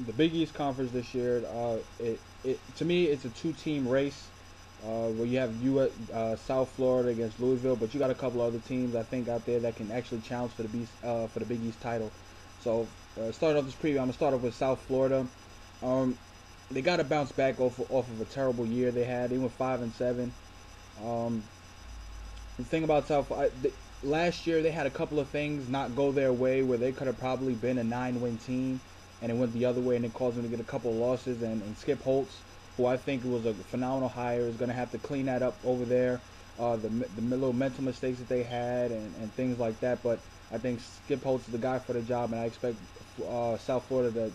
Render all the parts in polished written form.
the Big East Conference this year, to me, it's a two-team race. Where you have South Florida against Louisville, but you got a couple other teams I think out there that can actually challenge for the Big East title. So starting off this preview, I'm gonna start off with South Florida. Um, they got to bounce back off of a terrible year they had. They went 5-7. Um, the thing about last year they had a couple of things not go their way where they could have probably been a 9-win team, and it went the other way and it caused them to get a couple of losses. And Skip Holtz, who I think was a phenomenal hire, is going to have to clean that up over there. The little mental mistakes that they had and things like that. But I think Skip Holtz is the guy for the job, and I expect South Florida to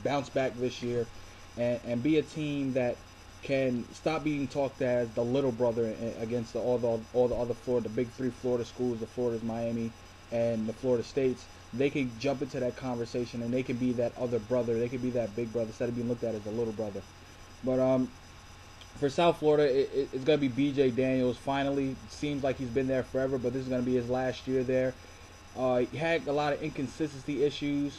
bounce back this year and be a team that can stop being talked as the little brother against all the other Florida, the big three Florida schools, the Florida's, Miami, and the Florida States. They can jump into that conversation and they can be that other brother. They can be that big brother instead of being looked at as the little brother. But for South Florida, it's going to be B.J. Daniels. Finally, seems like he's been there forever, but this is going to be his last year there. He had a lot of inconsistency issues,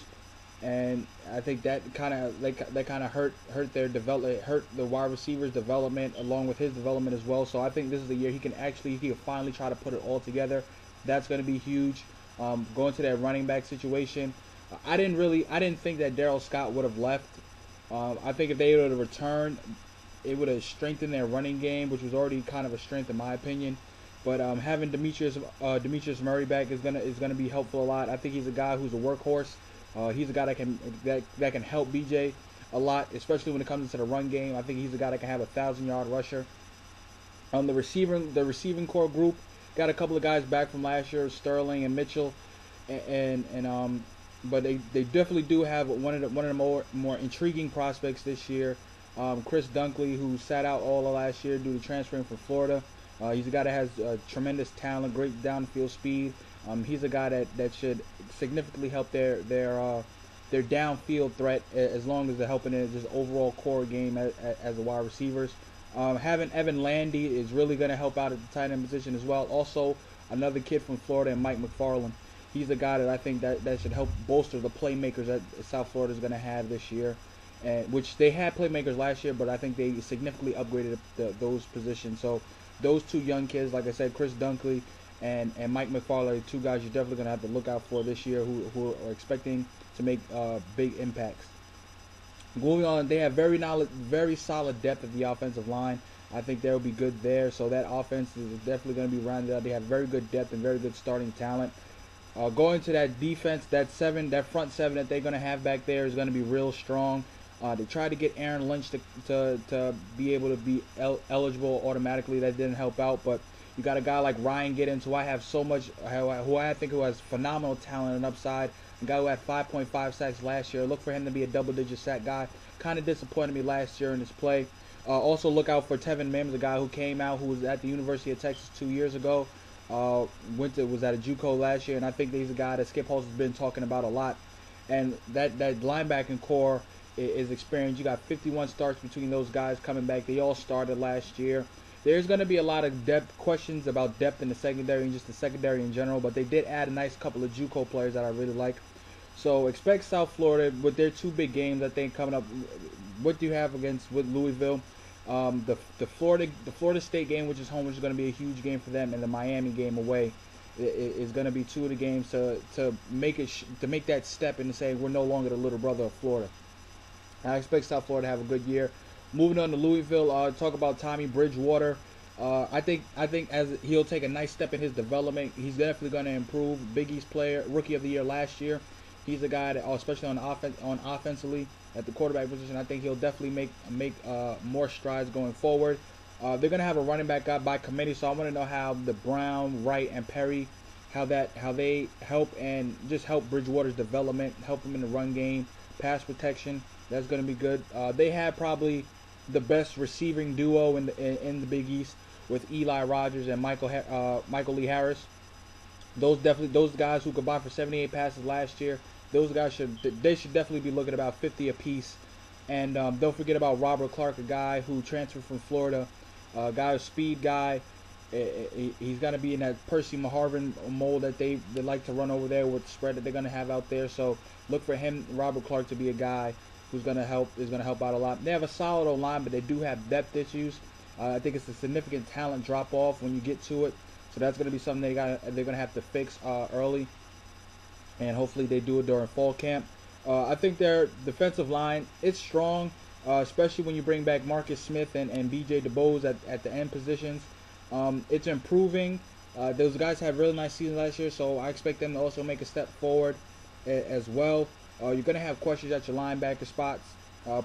and I think that kind of hurt their development, hurt the wide receivers' development along with his development as well. So I think this is the year he can finally try to put it all together. That's going to be huge. Going to that running back situation, I didn't think that Darryl Scott would have left. I think if they would have returned, it would have strengthened their running game, which was already kind of a strength in my opinion. But having Demetrius Murray back is gonna be helpful a lot. I think he's a guy who's a workhorse. He's a guy that can help BJ a lot, especially when it comes to the run game. I think he's a guy that can have 1,000-yard rusher. The receiving core group got a couple of guys back from last year, Sterling and Mitchell, and but they definitely do have one of the more intriguing prospects this year. Chris Dunkley, who sat out all of last year due to transferring from Florida. He's a guy that has tremendous talent, great downfield speed. He's a guy that should significantly help their downfield threat as long as they're helping in just overall core game as a wide receivers. Having Evan Landy is really going to help out at the tight end position as well. Also, another kid from Florida, and Mike McFarland. He's a guy that I think that should help bolster the playmakers that South Florida is going to have this year, and which they had playmakers last year, but I think they significantly upgraded those positions. So those two young kids, like I said, Chris Dunkley and Mike McFarland, are two guys you're definitely going to have to look out for this year who are expecting to make big impacts. Moving on, they have very solid depth at the offensive line. I think they'll be good there. So that offense is definitely going to be rounded out. They have very good depth and very good starting talent. Going to that defense, that front seven that they're going to have back there is going to be real strong. They tried to get Aaron Lynch to be able to be eligible automatically. That didn't help out, but you got a guy like Ryan Giddens, who I have so much, who has phenomenal talent and upside. A guy who had 5.5 sacks last year. Look for him to be a double-digit sack guy. Kind of disappointed me last year in his play. Also look out for Tevin Mims, a guy who came out, who was at the University of Texas 2 years ago. Was at a JUCO last year, and I think he's a guy that Skip Holtz has been talking about a lot. And that linebacking core is experienced. You got 51 starts between those guys coming back. They all started last year. There's going to be a lot of questions about depth in the secondary and just the secondary in general, but they did add a nice couple of JUCO players that I really like. So expect South Florida with their two big games, I think, coming up. What do you have with Louisville? The Florida State game, which is home, which is going to be a huge game for them, and the Miami game away is going to be two of the games to make that step into saying we're no longer the little brother of Florida. I expect South Florida to have a good year. Moving on to Louisville, talk about Tommy Bridgewater. I think as he'll take a nice step in his development. He's definitely going to improve. Big East player, rookie of the year last year. He's a guy that, especially on offensively at the quarterback position, I think he'll definitely make more strides going forward. They're going to have a running back guy by committee, so I want to know how the Brown, Wright, and Perry, how they help and just help Bridgewater's development, help him in the run game, pass protection. That's going to be good. They have probably the best receiving duo in the Big East with Eli Rogers and Michael Lee Harris. Those guys who combined for 78 passes last year. Those guys should definitely be looking at about 50 apiece. And don't forget about Robert Clark, a guy who transferred from Florida, a speed guy. He's going to be in that Percy Maharvin mold that they like to run over there with the spread that they're going to have out there. So look for him, Robert Clark, to be a guy who's going to help out a lot. They have a solid O-line, but they do have depth issues. I think it's a significant talent drop off when you get to it. So that's going to be something they're going to have to fix early, and hopefully they do it during fall camp. I think their defensive line is strong, especially when you bring back Marcus Smith and B.J. DeBose at the end positions. It's improving. Those guys had really nice seasons last year, so I expect them to also make a step forward as well. You're going to have questions at your linebacker spots.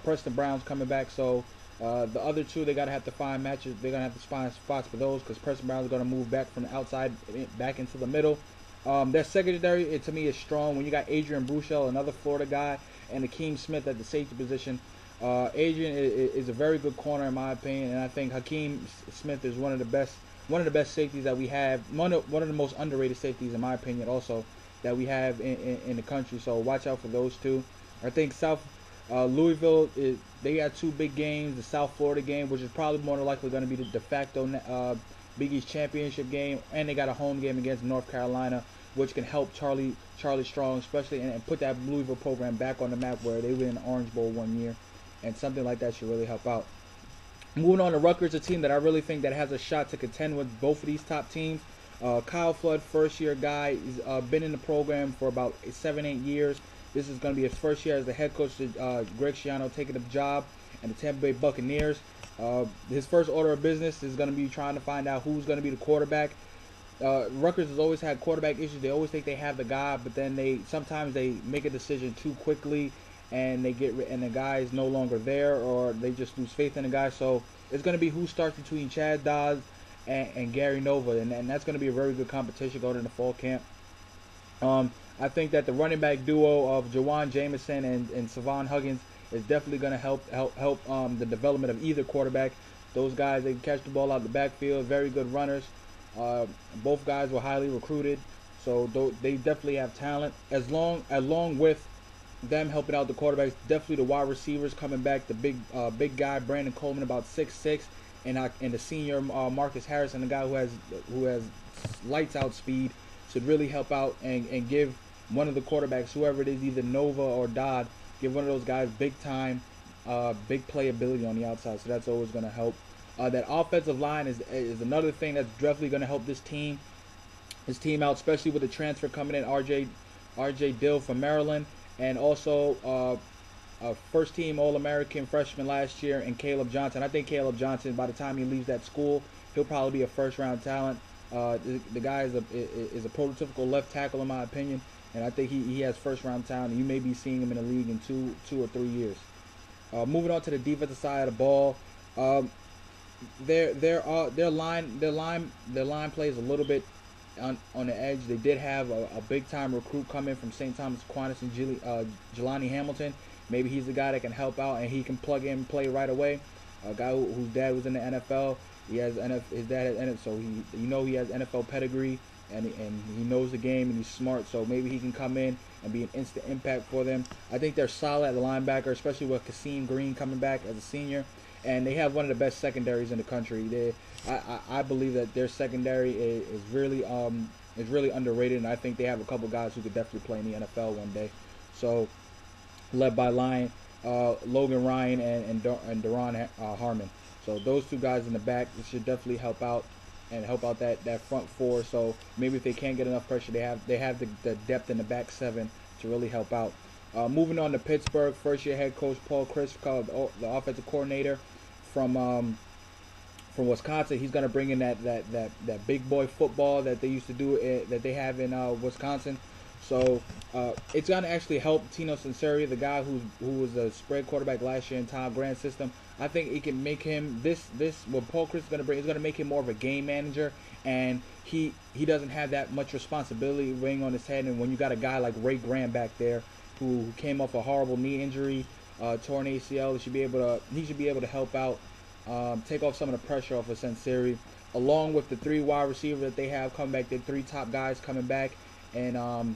Preston Brown's coming back, so the other two, they gotta have to find matches. They're gonna have to find spots for those because Preston Brown's gonna move back from the outside back into the middle. Their secondary, to me, is strong. When you got Adrian Bruchel, another Florida guy, and Hakeem Smith at the safety position, Adrian is a very good corner in my opinion, and I think Hakeem Smith is one of the best safeties that we have. One of the most underrated safeties in my opinion, also that we have in the country. So watch out for those two. I think Louisville, they got two big games. The South Florida game, which is probably more than likely going to be the de facto Big East championship game, and they got a home game against North Carolina, which can help Charlie Strong, especially, and put that Louisville program back on the map where they were in the Orange Bowl one year, and something like that should really help out. Moving on to Rutgers, a team that I really think that has a shot to contend with both of these top teams. Kyle Flood, first-year guy, he's been in the program for about 7-8 years. This is going to be his first year as the head coach. Greg Schiano taking the job, and the Tampa Bay Buccaneers. His first order of business is going to be trying to find out who's going to be the quarterback. Rutgers has always had quarterback issues. They always think they have the guy, but then sometimes they make a decision too quickly, and the guy is no longer there, or they just lose faith in the guy. So it's going to be who starts between Chad Dodds and Gary Nova, and that's going to be a very good competition going into fall camp. I think that the running back duo of Jawan Jameson and Savon Huggins is definitely going to help the development of either quarterback. Those guys, they can catch the ball out of the backfield, very good runners. Both guys were highly recruited, so they definitely have talent. Along with them helping out the quarterbacks, definitely the wide receivers coming back. The big guy Brandon Coleman, about 6'6", and the senior Marcus Harrison, the guy who has lights out speed, should really help out and give one of the quarterbacks, whoever it is, either Nova or Dodd, give one of those guys big time, big playability on the outside. So that's always going to help. That offensive line is another thing that's definitely going to help this team out, especially with the transfer coming in, RJ Dill from Maryland, and also a first-team All-American freshman last year, and Caleb Johnson. I think Caleb Johnson, by the time he leaves that school, he'll probably be a first-round talent. The guy is a prototypical left tackle in my opinion, and I think he has first-round talent. You may be seeing him in the league in 2 or 3 years. Moving on to the defensive side of the ball, their line plays a little bit on the edge. They did have a big-time recruit come in from St. Thomas Aquinas and Jelani Hamilton. Maybe he's the guy that can help out and he can plug in and play right away. A guy whose dad was in the NFL. His dad has NFL, so he has NFL pedigree, and he knows the game and he's smart. So maybe he can come in and be an instant impact for them. I think they're solid at the linebacker, especially with Kasim Green coming back as a senior, and they have one of the best secondaries in the country. I believe that their secondary is really underrated, and I think they have a couple guys who could definitely play in the NFL one day. So, led by Logan Ryan and Deron Harmon. So those two guys in the back should definitely help out that front four. So maybe if they can't get enough pressure, they have the depth in the back seven to really help out. Moving on to Pittsburgh, first-year head coach Paul Chryst, the offensive coordinator from Wisconsin. He's going to bring in that big boy football that they used to do that they have in Wisconsin. So it's going to actually help Tino Sensoria, the guy who was a spread quarterback last year in Tom Grant's system. I think it can make him what Paul Chryst is going to bring is going to make him more of a game manager, and he doesn't have that much responsibility weighing on his head. And when you got a guy like Ray Graham back there who came off a horrible knee injury, torn ACL, he should be able to help out, take off some of the pressure off of Sensoria, along with the 3 wide receivers that they have coming back. The 3 top guys coming back, and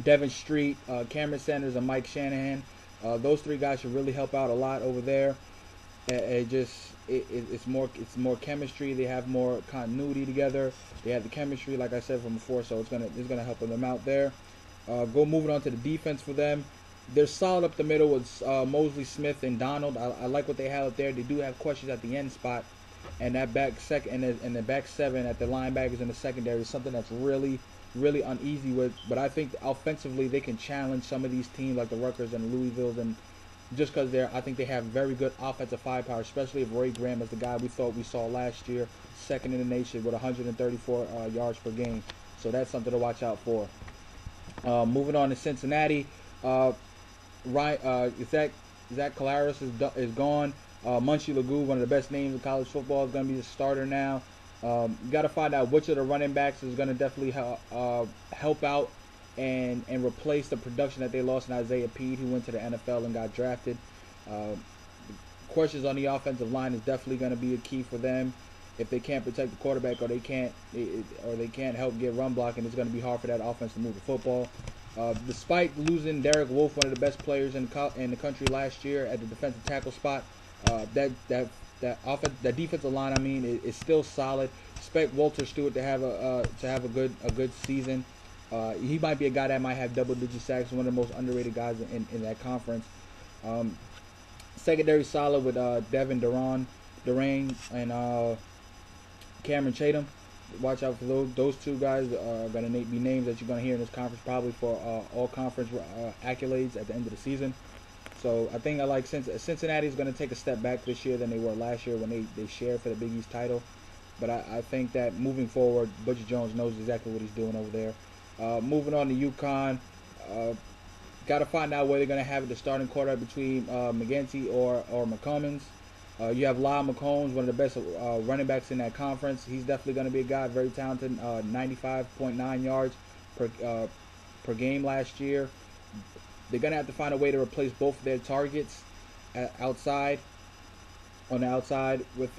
Devin Street, Cameron Sanders, and Mike Shanahan. Those 3 guys should really help out a lot over there. it's more chemistry. They have more continuity together. They have the chemistry, like I said from before, so it's gonna help them out there. Go moving on to the defense for them. They're solid up the middle with Mosley, Smith, and Donald. I like what they have up there. They do have questions at the end spot, and that back second and the back seven at the linebackers in the secondary is something that's really uneasy with. But I think offensively they can challenge some of these teams like the Rutgers and Louisville, and just because I think they have very good offensive firepower, especially if Ray Graham is the guy we thought we saw last year, second in the nation with 134 yards per game. So that's something to watch out for. Moving on to Cincinnati, Zach Collaros is gone. Munchie Lagu, one of the best names in college football, is going to be the starter now. You got to find out which of the running backs is going to definitely help out and replace the production that they lost in Isaiah Pede, who went to the NFL and got drafted. Questions on the offensive line is definitely going to be a key for them. If they can't protect the quarterback or they can't help get run blocking, it's going to be hard for that offense to move the football. Despite losing Derek Wolfe, one of the best players in the country last year at the defensive tackle spot, that defensive line, is still solid. Expect Walter Stewart to have a good season. He might be a guy that might have double-digit sacks. One of the most underrated guys in that conference. Secondary solid with Devin Durang and Cameron Chatham. Watch out for those two guys. Are going to be names that you're going to hear in this conference probably for all conference accolades at the end of the season. So I think Cincinnati is going to take a step back this year than they were last year when they shared for the Big East title. But I think that moving forward, Butcher Jones knows exactly what he's doing over there. Moving on to UConn, got to find out where they're going to have the starting quarterback between McGinty or McCommons. You have Lyle McCombs, one of the best running backs in that conference. He's definitely going to be a guy, very talented, 95.9 yards per game last year. They're going to have to find a way to replace both of their targets on the outside with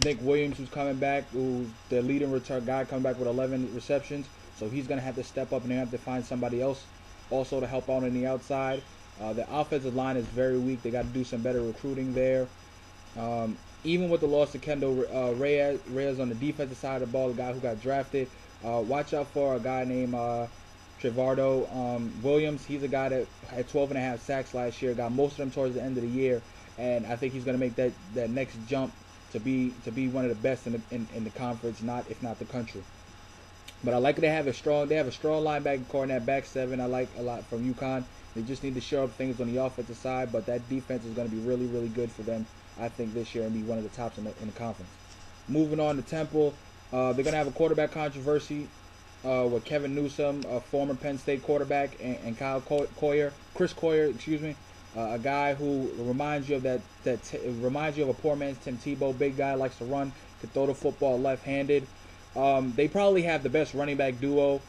Nick Williams, who's coming back, who's the leading return guy, coming back with 11 receptions. So he's going to have to step up, and they have to find somebody else also to help out on the outside. The offensive line is very weak. They got to do some better recruiting there. Even with the loss of Kendall Reyes on the defensive side of the ball, the guy who got drafted, watch out for a guy named Trevardo Williams. He's a guy that had 12.5 sacks last year, got most of them towards the end of the year, and I think he's going to make that next jump to be one of the best in the conference, if not the country. But I like they have a strong linebacking core in that back seven. I like a lot from UConn. They just need to show up things on the offensive side, but that defense is going to be really, really good for them, I think, this year and be one of the tops in the conference. Moving on to Temple, they're going to have a quarterback controversy with Kevin Newsom, a former Penn State quarterback, and Chris Coyer, a guy who reminds you of a poor man's Tim Tebow. Big guy, likes to run, can throw the football left-handed. They probably have the best running back duo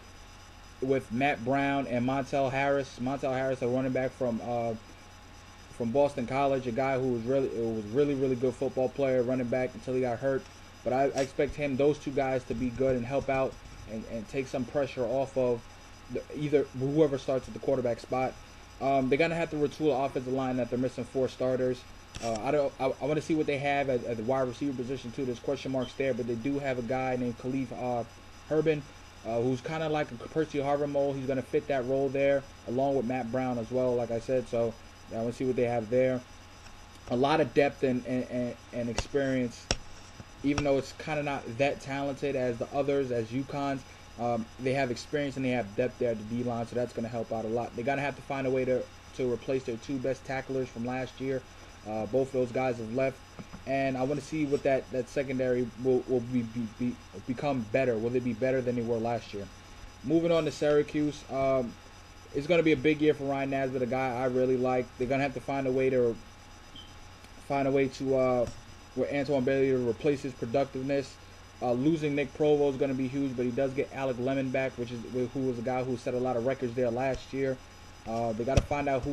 with Matt Brown and Montel Harris. Montel Harris, a running back from Boston College, a guy who was really good football player, running back until he got hurt. But I expect those two guys to be good and help out and take some pressure off of either whoever starts at the quarterback spot. They're gonna have to retool the offensive line that they're missing 4 starters. I want to see what they have at the wide receiver position too. There's question marks there, but they do have a guy named Khalif Herbin, who's kind of like a Percy Harvin mold. He's going to fit that role there, along with Matt Brown as well, like I said. So I want to see what they have there. A lot of depth and experience, even though it's kind of not that talented as the others, as UConn's. They have experience and they have depth there at the D-line, so that's going to help out a lot. They're going to have to find a way to replace their 2 best tacklers from last year. Both of those guys have left, and I want to see what that secondary will become better. Will they be better than they were last year? Moving on to Syracuse, it's going to be a big year for Ryan Nesbitt, a guy I really like. They're going to have to find a way to with Antoine Bailey to replace his productiveness. Losing Nick Provo is going to be huge, but he does get Alec Lemon back, who was a guy who set a lot of records there last year. They got to find out who